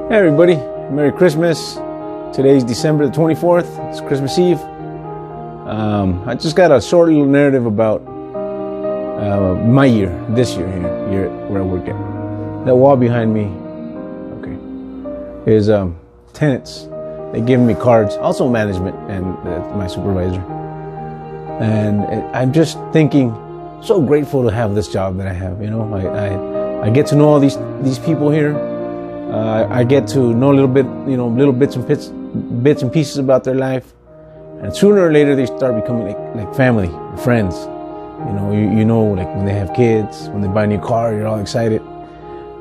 Hey everybody, Merry Christmas. Today's December the 24th. It's Christmas Eve. I just got a short little narrative about my year, this year here where I work at. That wall behind me, is tenants. They give me cards, also management and my supervisor. And I'm just thinking, so grateful to have this job that I have. You know, I get to know all these people here. I get to know a little bit, little bits and pieces about their life, and sooner or later they start becoming like family, friends. You know, like when they have kids, when they buy a new car, you're all excited.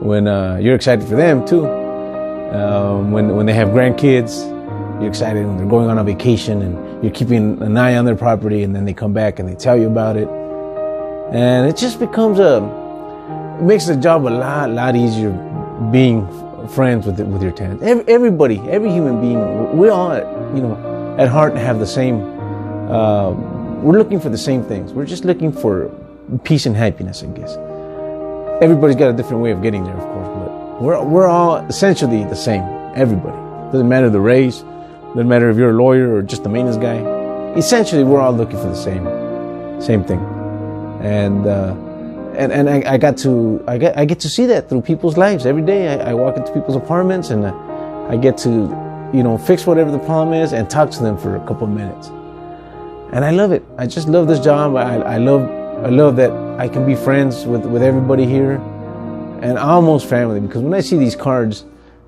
When you're excited for them too. When they have grandkids, you're excited when they're going on a vacation and you're keeping an eye on their property, and then they come back and they tell you about it, and it just becomes it makes the job a lot easier being friends with your tenants. Everybody, every human being, we all, at heart have the same, we're looking for the same things. We're just looking for peace and happiness, I guess. Everybody's got a different way of getting there, of course, but we're all essentially the same. Everybody. Doesn't matter the race, doesn't matter if you're a lawyer or just the maintenance guy. Essentially, we're all looking for the same thing. And I get to see that through people's lives every day. I walk into people's apartments and I get to, fix whatever the problem is and talk to them for a couple of minutes. And I love it. I just love this job. I love that I can be friends with everybody here, and almost family. Because when I see these cards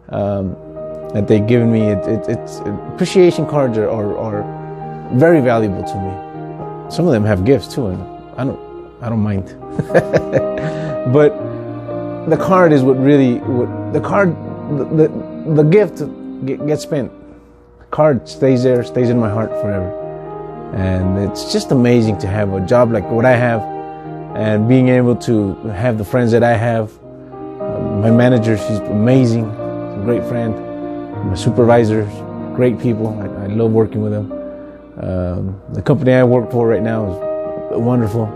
that they've given me, it's appreciation cards are very valuable to me. Some of them have gifts too, and I don't mind. But the card is the gift gets spent. The card stays in my heart forever. And it's just amazing to have a job like what I have, and being able to have the friends that I have. My manager, she's amazing. She's a great friend. My supervisors, great people. I love working with them. The company I work for right now is wonderful.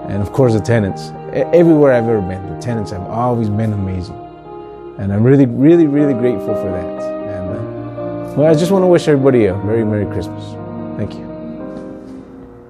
And of course the tenants. Everywhere I've ever been, the tenants have always been amazing. And I'm really, really, really grateful for that. And I just want to wish everybody a very Merry Christmas. Thank you.